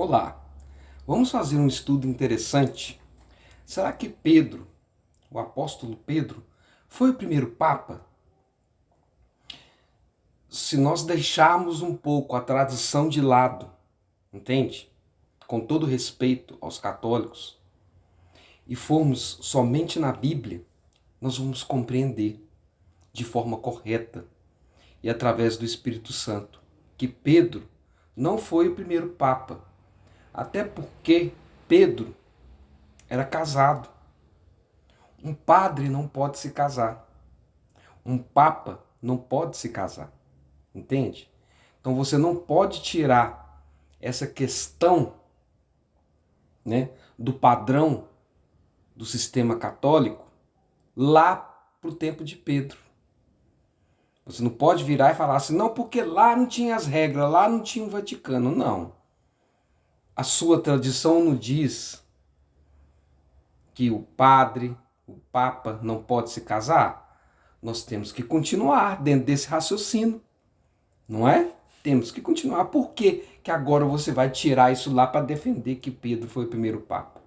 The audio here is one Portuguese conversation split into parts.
Olá, vamos fazer um estudo interessante. Será que Pedro, o apóstolo Pedro, foi o primeiro Papa? Se nós deixarmos um pouco a tradição de lado, entende? Com todo respeito aos católicos, e formos somente na Bíblia, nós vamos compreender de forma correta e através do Espírito Santo que Pedro não foi o primeiro Papa. Até porque Pedro era casado. Um padre não pode se casar. Um papa não pode se casar. Entende? Então você não pode tirar essa questão, né, do padrão do sistema católico lá para o tempo de Pedro. Você não pode virar e falar assim, não, porque lá não tinha as regras, lá não tinha o Vaticano. Não. A sua tradição não diz que o padre, o papa não pode se casar? Nós temos que continuar dentro desse raciocínio, não é? Temos que continuar. Por que que agora você vai tirar isso lá para defender que Pedro foi o primeiro papa?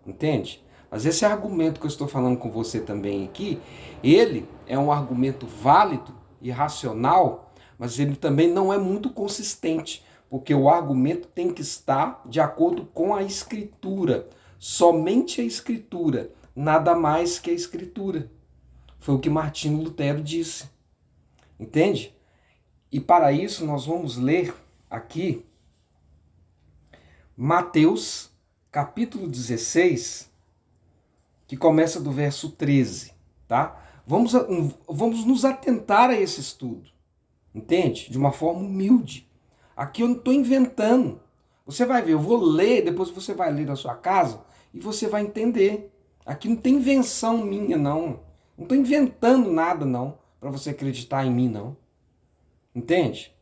Entende? Mas esse argumento que eu estou falando com você também aqui, ele é um argumento válido e racional, mas ele também não é muito consistente, porque o argumento tem que estar de acordo com a Escritura. Somente a Escritura, nada mais que a Escritura. Foi o que Martinho Lutero disse. Entende? E para isso nós vamos ler aqui Mateus, capítulo 16, que começa do verso 13, tá? Vamos nos atentar a esse estudo, entende? De uma forma humilde. Aqui eu não estou inventando. Você vai ver, eu vou ler, depois você vai ler na sua casa e você vai entender. Aqui não tem invenção minha, não. Não estou inventando nada, não, para você acreditar em mim, não. Entende?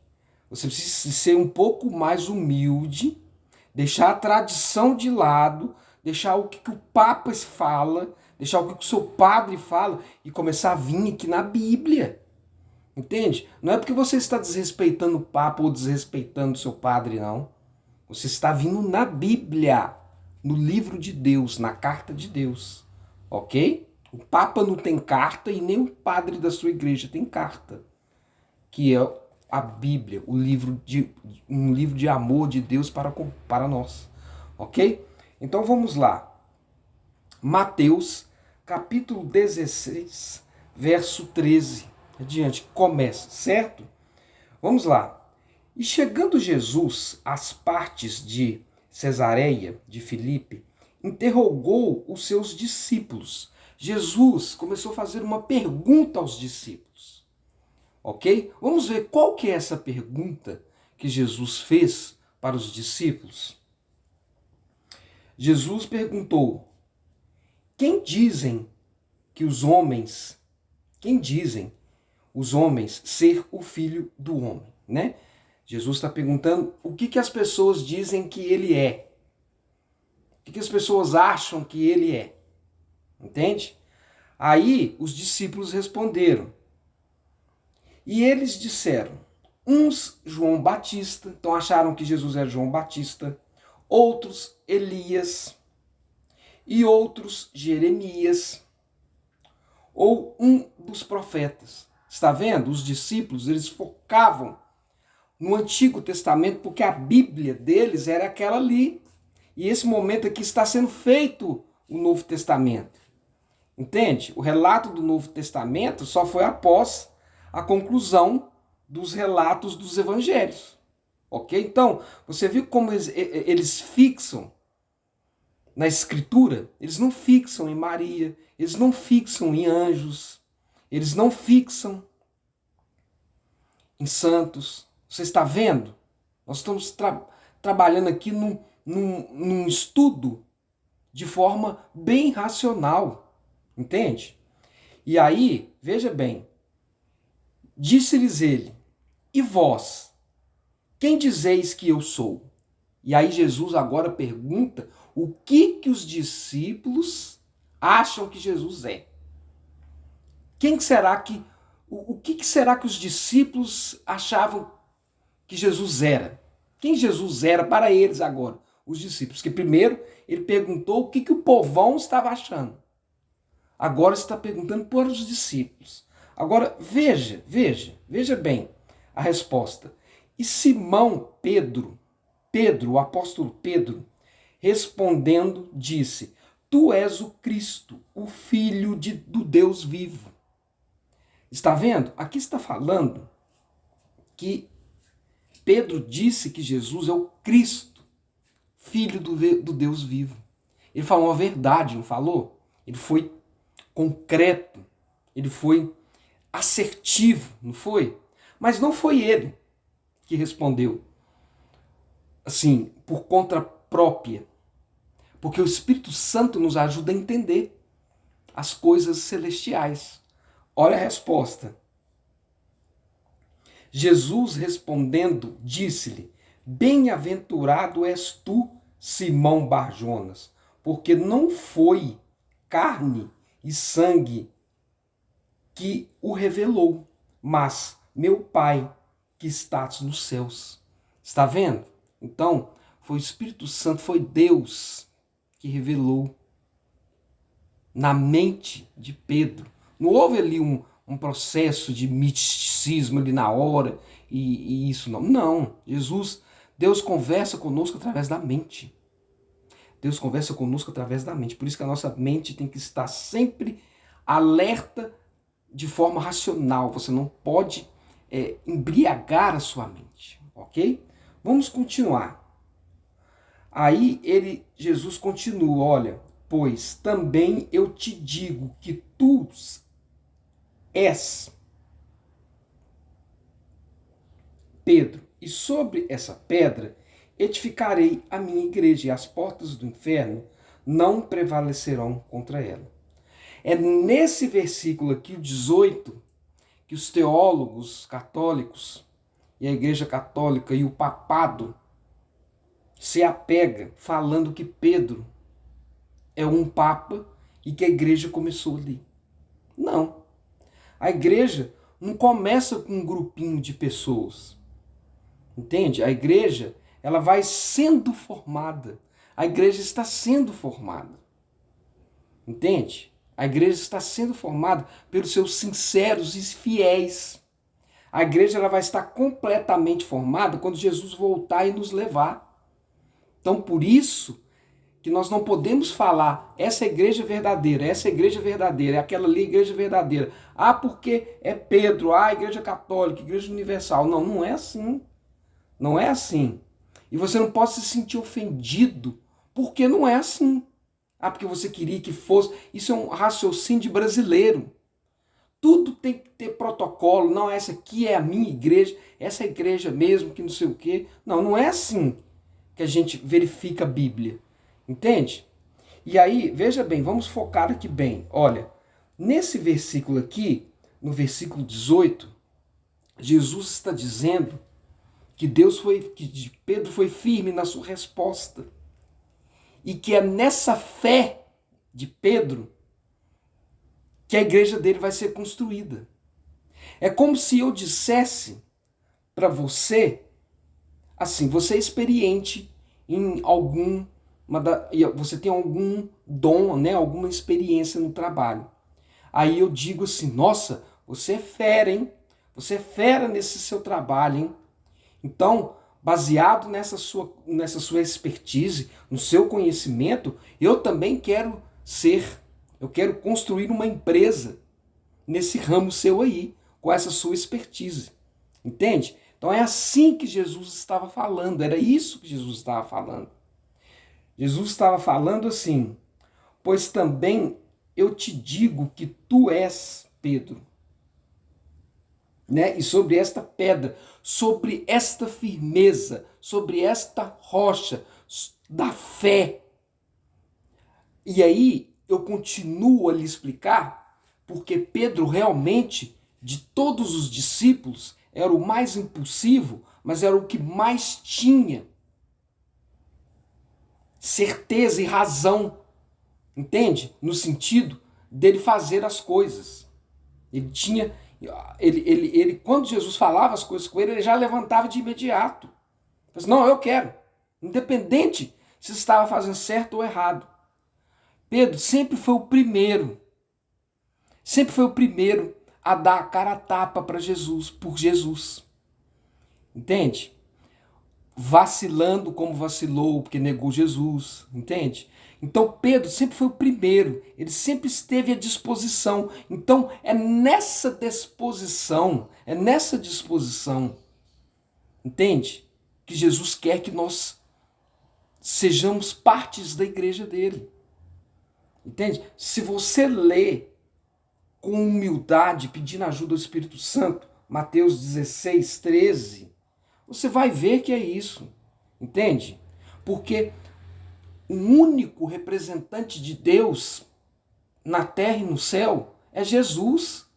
Você precisa ser um pouco mais humilde, deixar a tradição de lado, deixar o que o Papa fala, deixar o que o seu padre fala e começar a vir aqui na Bíblia. Entende? Não é porque você está desrespeitando o Papa ou desrespeitando o seu padre, não. Você está vindo na Bíblia, no livro de Deus, na carta de Deus. Ok? O Papa não tem carta e nem o padre da sua igreja tem carta. Que é a Bíblia, um livro de amor de Deus para nós. Ok? Então vamos lá. Mateus, capítulo 16, verso 13. Adiante, começa, certo? Vamos lá. E chegando Jesus às partes de Cesareia de Filipe, interrogou os seus discípulos. Jesus começou a fazer uma pergunta aos discípulos. Ok? Vamos ver qual que é essa pergunta que Jesus fez para os discípulos. Jesus perguntou: quem dizem os homens ser o filho do homem, né? Jesus está perguntando o que as pessoas dizem que ele é. O que as pessoas acham que ele é. Entende? Aí os discípulos responderam. E eles disseram, uns João Batista, então acharam que Jesus era João Batista, outros Elias, e outros Jeremias, ou um dos profetas. Está vendo? Os discípulos, eles focavam no Antigo Testamento, porque a Bíblia deles era aquela ali. E esse momento aqui está sendo feito o Novo Testamento. Entende? O relato do Novo Testamento só foi após a conclusão dos relatos dos evangelhos. Ok? Então, você viu como eles fixam na Escritura? Eles não fixam em Maria, eles não fixam em anjos, eles não fixam em santos. Você está vendo? Nós estamos trabalhando aqui num estudo de forma bem racional, entende? E aí, veja bem, disse-lhes ele, e vós, quem dizeis que eu sou? E aí Jesus agora pergunta o que os discípulos acham que Jesus é. O que será que os discípulos achavam que Jesus era? Quem Jesus era para eles agora? Os discípulos. Que primeiro ele perguntou o que o povão estava achando. Agora está perguntando para os discípulos. Agora veja bem a resposta. E Simão Pedro, o apóstolo Pedro, respondendo, disse: Tu és o Cristo, o Filho do Deus vivo. Está vendo? Aqui está falando que Pedro disse que Jesus é o Cristo, Filho do Deus vivo. Ele falou a verdade, não falou? Ele foi concreto, ele foi assertivo, não foi? Mas não foi ele que respondeu assim, por conta própria. Porque o Espírito Santo nos ajuda a entender as coisas celestiais. Olha a resposta. Jesus respondendo, disse-lhe: Bem-aventurado és tu, Simão Bar-Jonas, porque não foi carne e sangue que o revelou, mas meu Pai que estás nos céus. Está vendo? Então, foi o Espírito Santo, foi Deus que revelou na mente de Pedro. Não houve ali um processo de misticismo ali na hora e isso não. Não, Deus conversa conosco através da mente. Deus conversa conosco através da mente. Por isso que a nossa mente tem que estar sempre alerta de forma racional. Você não pode embriagar a sua mente, ok? Vamos continuar. Aí Jesus continua, olha, pois também eu te digo que tu és Pedro, e sobre essa pedra edificarei a minha igreja, e as portas do inferno não prevalecerão contra ela. É nesse versículo aqui, o 18, que os teólogos católicos e a Igreja Católica e o papado se apega falando que Pedro é um papa e que a igreja começou ali. Não. A igreja não começa com um grupinho de pessoas. Entende? A igreja, ela vai sendo formada. A igreja está sendo formada. Entende? A igreja está sendo formada pelos seus sinceros e fiéis. A igreja ela vai estar completamente formada quando Jesus voltar e nos levar. Então, por isso que nós não podemos falar essa é a igreja verdadeira, essa é a igreja verdadeira, é aquela ali a igreja verdadeira. Ah, porque é Pedro, a igreja católica, a igreja universal. Não, não é assim. Não é assim. E você não pode se sentir ofendido porque não é assim. Ah, porque você queria que fosse. Isso é um raciocínio de brasileiro. Tudo tem que ter protocolo. Não, essa aqui é a minha igreja, essa é a igreja mesmo, que não sei o quê. Não, não é assim que a gente verifica a Bíblia. Entende? E aí, veja bem, vamos focar aqui bem. Olha, nesse versículo aqui, no versículo 18, Jesus está dizendo que que Pedro foi firme na sua resposta. E que é nessa fé de Pedro que a igreja dele vai ser construída. É como se eu dissesse para você, assim, você é experiente em você tem algum dom, né, alguma experiência no trabalho. Aí eu digo assim, nossa, você é fera, hein? Você é fera nesse seu trabalho, hein? Então, baseado nessa sua expertise, no seu conhecimento, eu também quero construir uma empresa nesse ramo seu aí, com essa sua expertise. Entende? Então é assim que Jesus estava falando, era isso que Jesus estava falando. Jesus estava falando assim, pois também eu te digo que tu és Pedro. Né? E sobre esta pedra, sobre esta firmeza, sobre esta rocha da fé. E aí eu continuo a lhe explicar, porque Pedro realmente, de todos os discípulos, era o mais impulsivo, mas era o que mais tinha certeza e razão, entende? No sentido dele fazer as coisas. Ele quando Jesus falava as coisas com ele já levantava de imediato. Falei assim, não, eu quero. Independente se estava fazendo certo ou errado. Pedro sempre foi o primeiro. Sempre foi o primeiro a dar a cara a tapa para Jesus, por Jesus. Entende? Vacilando como vacilou, porque negou Jesus, entende? Então Pedro sempre foi o primeiro, ele sempre esteve à disposição. Então é nessa disposição, entende? Que Jesus quer que nós sejamos partes da igreja dele. Entende? Se você lê com humildade, pedindo ajuda ao Espírito Santo, Mateus 16, 13, você vai ver que é isso, entende? Porque o único representante de Deus na terra e no céu é Jesus.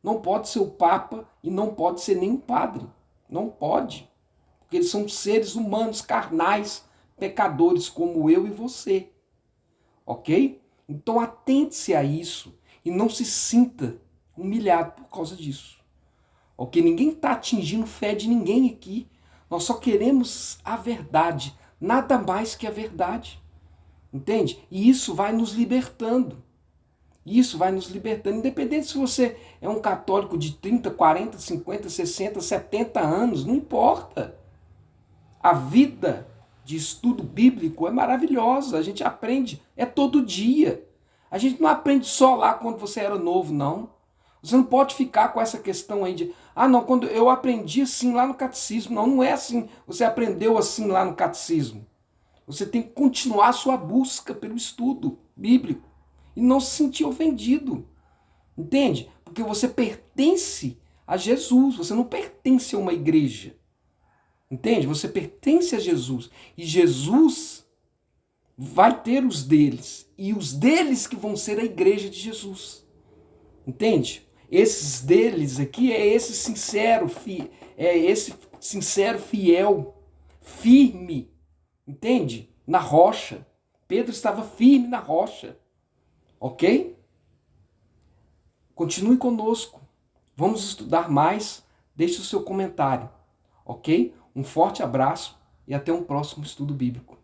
Não pode ser o Papa e não pode ser nem o padre. Não pode. Porque eles são seres humanos, carnais, pecadores como eu e você. Ok? Então atente-se a isso e não se sinta humilhado por causa disso. Ok? Ninguém está atingindo fé de ninguém aqui. Nós só queremos a verdade, nada mais que a verdade. Entende? E isso vai nos libertando. Isso vai nos libertando. Independente se você é um católico de 30, 40, 50, 60, 70 anos, não importa. A vida de estudo bíblico é maravilhosa. A gente aprende, é todo dia. A gente não aprende só lá quando você era novo, não. Você não pode ficar com essa questão aí de, não, quando eu aprendi assim lá no catecismo. Não, não é assim. Você aprendeu assim lá no catecismo. Você tem que continuar a sua busca pelo estudo bíblico e não se sentir ofendido. Entende? Porque você pertence a Jesus, você não pertence a uma igreja. Entende? Você pertence a Jesus. E Jesus vai ter os deles. E os deles que vão ser a igreja de Jesus. Entende? Esses deles aqui é esse sincero, fiel, firme. Entende? Na rocha. Pedro estava firme na rocha. Ok? Continue conosco. Vamos estudar mais. Deixe o seu comentário. Ok? Um forte abraço e até um próximo estudo bíblico.